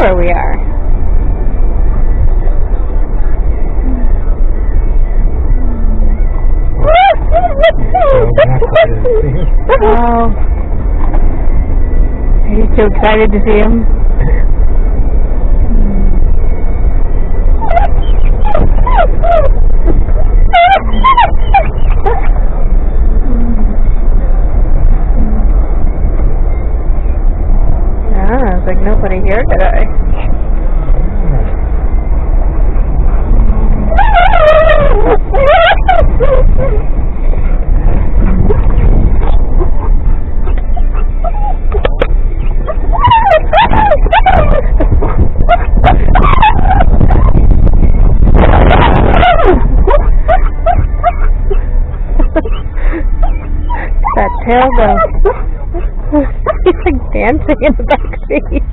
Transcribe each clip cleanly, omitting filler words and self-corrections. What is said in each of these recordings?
where we are. Oh, are you too excited to see him? There's like nobody here today. That tail though. He's like dancing in the back seat.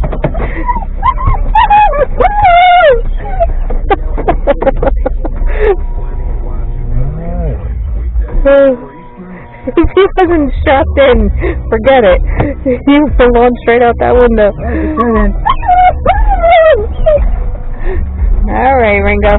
If he wasn't strapped in, forget it. He would have launched straight out that window. Alright, Ringo.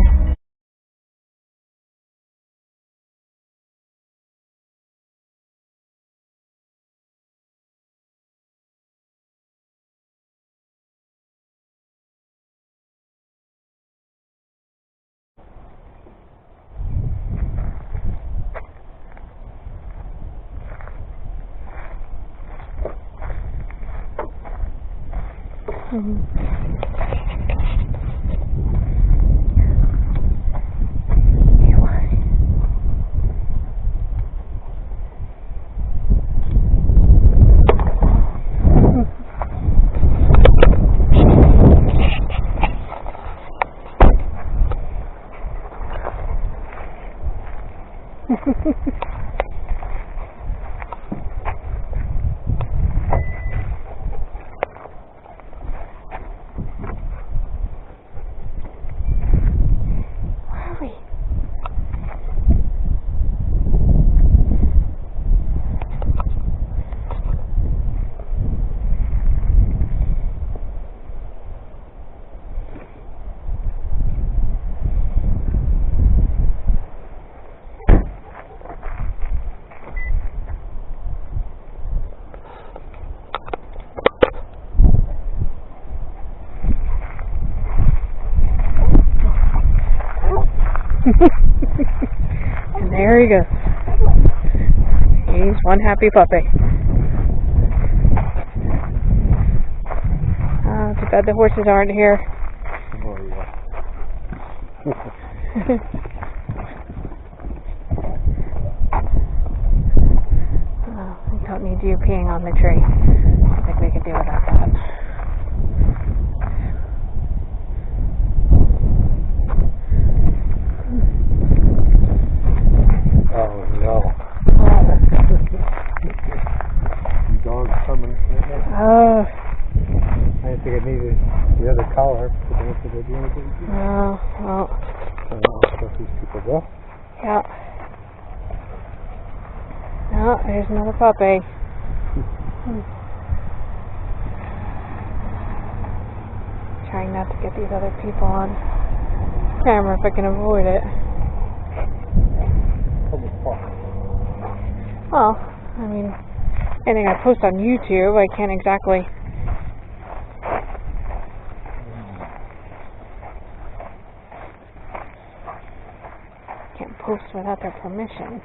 And there he goes. He's one happy puppy. Oh, too bad the horses aren't here. Oh, yeah. Oh, we don't need you peeing on the tree. I think we could do without that. Oh no. The dog's coming. Oh. I didn't think I needed the other collar. Oh, well. So I'll let these people go. Yeah. Oh, there's another puppy. Trying not to get these other people on camera if I can avoid it. Well, I mean, anything I post on YouTube, I can't exactly. Can't post without their permission.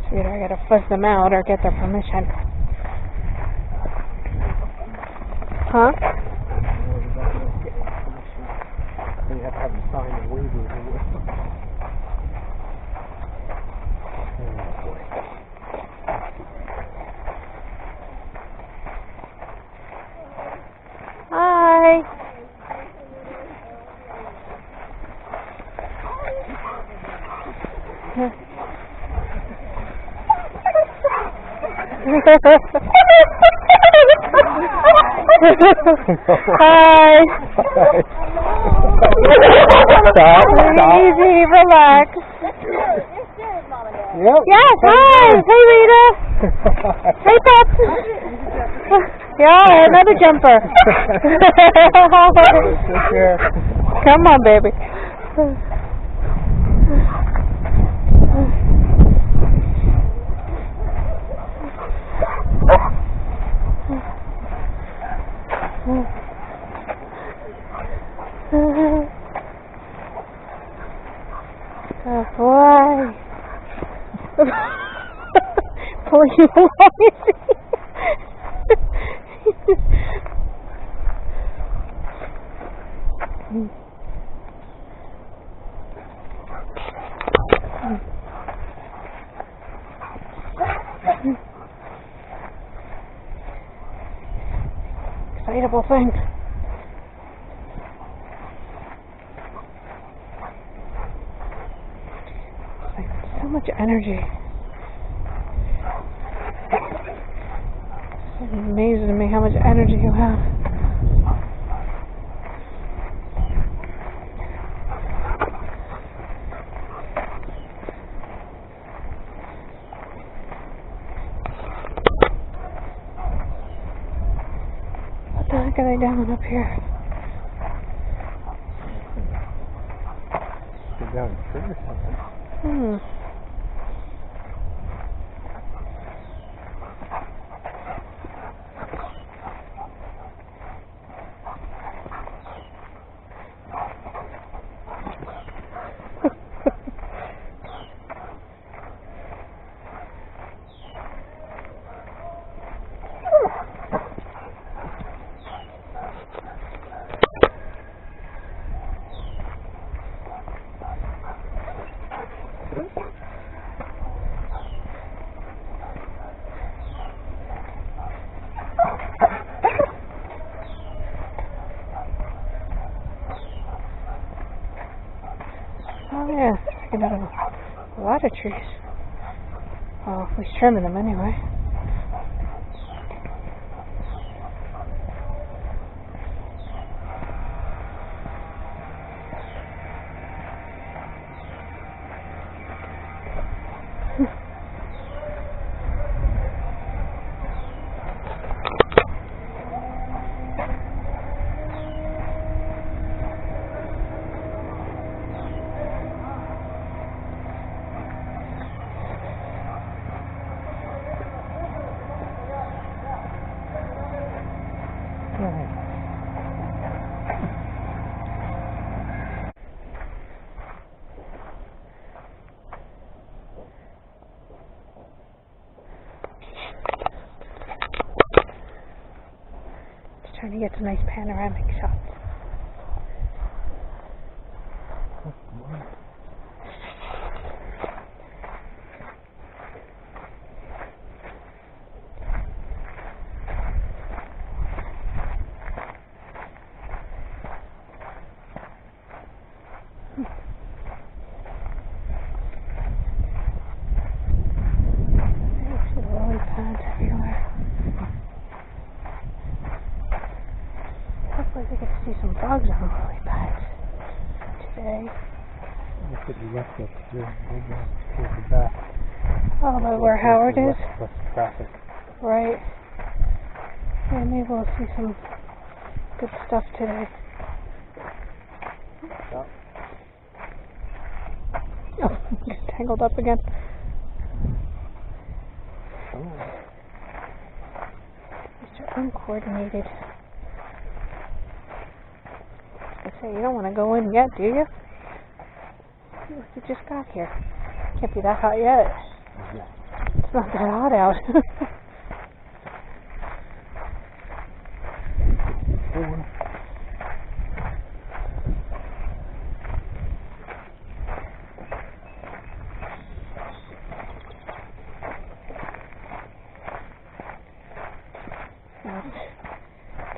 So either I gotta fuzz them out or get their permission. Huh? You have to have them sign a waiver. Hi. Hi. Stop. Easy, relax. Yep. Yes, hi. Hey, Rita. Hey, Pop. Yeah, another jumper. Take care. Come on, baby. Why? Pulling you along. Excitable thing. Like so much energy. It's amazing to me how much energy you have. What the heck are they doing up here? Get down a tree or something. Oh yeah, picking out a lot of trees. Well, at least trimming them anyway. trying to get some nice panoramic shots. Hopefully we get to see some bogs on the lily pads today. Look at the left up here. We'll go towards the back. Oh, by where Howard is? Less traffic. Right. Yeah, maybe we'll see some good stuff today. Yep. Oh, get tangled up again. Oh. These are uncoordinated. I say, you don't want to go in yet, do you? Look, you just got here. Can't be that hot yet. Yeah. It's not that hot out.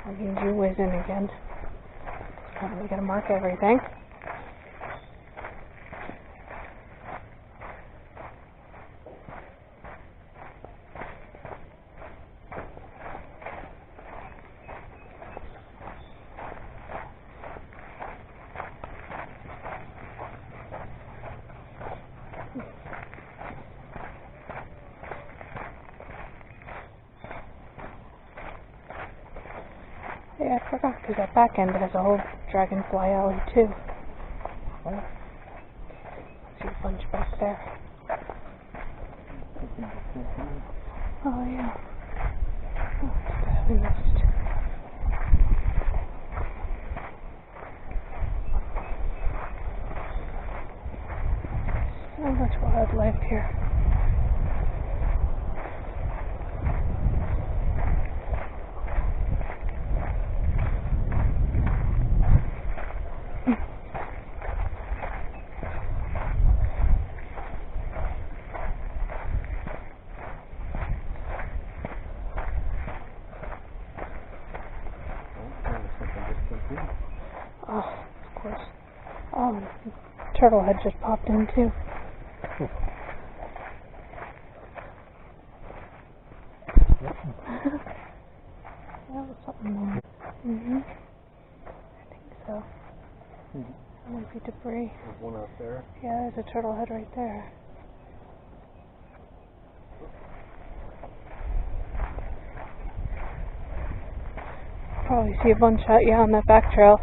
Talking Jew whiz in again. We gotta mark everything. Yeah, I forgot, because that back end has a whole dragonfly alley too. Oh. See a bunch back there. Oh yeah. Oh, too bad we missed. So much wildlife here. Oh, of course. Oh, turtle had just popped in too. That was something more. I think so. That might be debris. There's one out there. Yeah, there's a turtle head right there. Probably see a bunch out, yeah, on that back trail.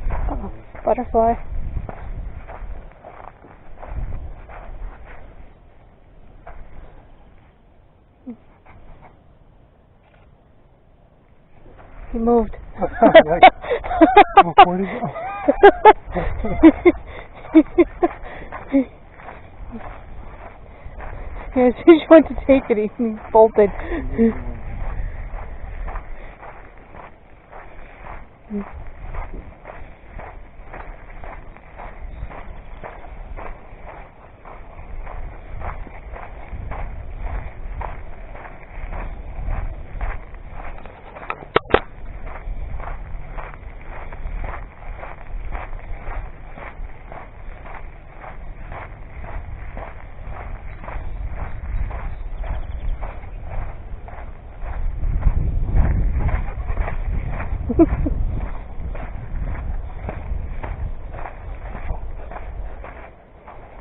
Uh-oh, butterfly. He moved. Where'd he go? Yeah, as soon as you went to take it, he bolted.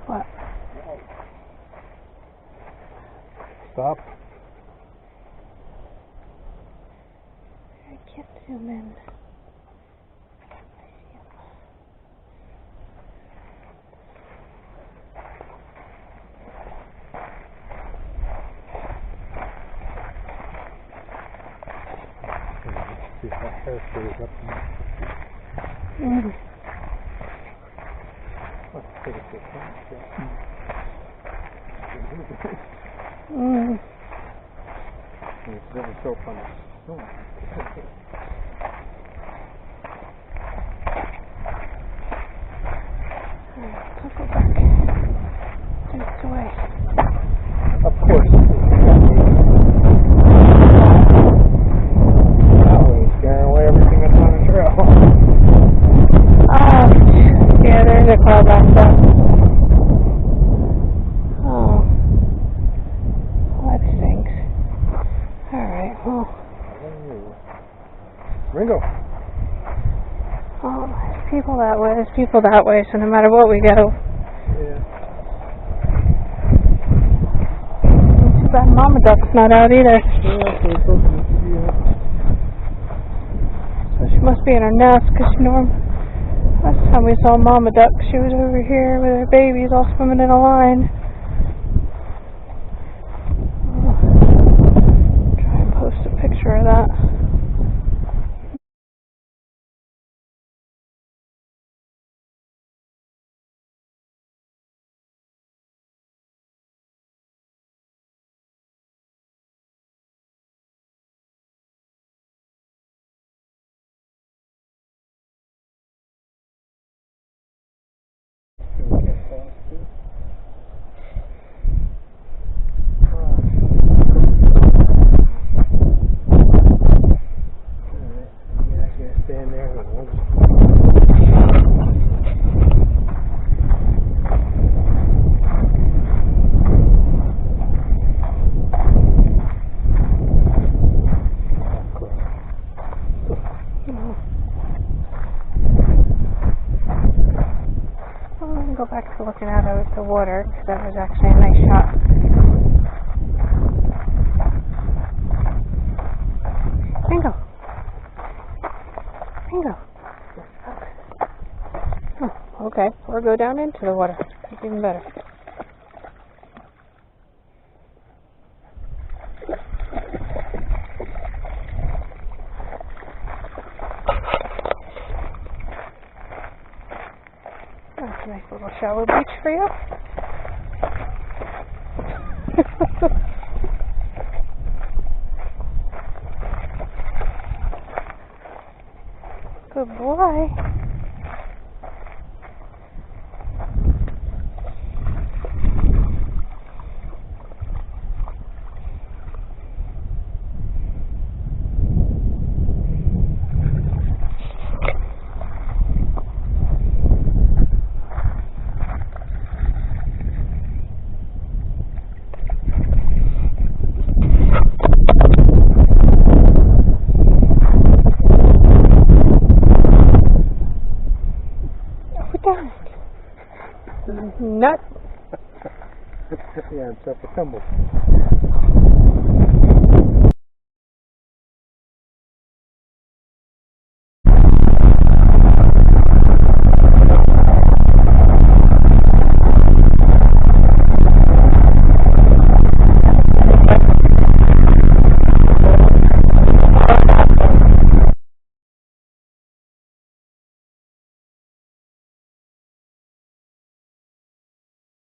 What? Stop. I can't zoom in. See if that hair stays up. Let's take a picture. It's never so funny. Oh. Ringo. Oh, there's people that way. There's people that way. So no matter what we go. Yeah. Too bad Mama Duck's not out either. So she must be in her nest because last time we saw Mama Duck, she was over here with her babies all swimming in a line. Try and post a picture of that. Stand there and Go back to looking out over the water because that was actually a nice shot. Ringo. Ringo. Oh, okay. Or go down into the water. It's even better. That's a nice little shallow beach for you. Good boy. Nut. yeah, and stuff a tumble.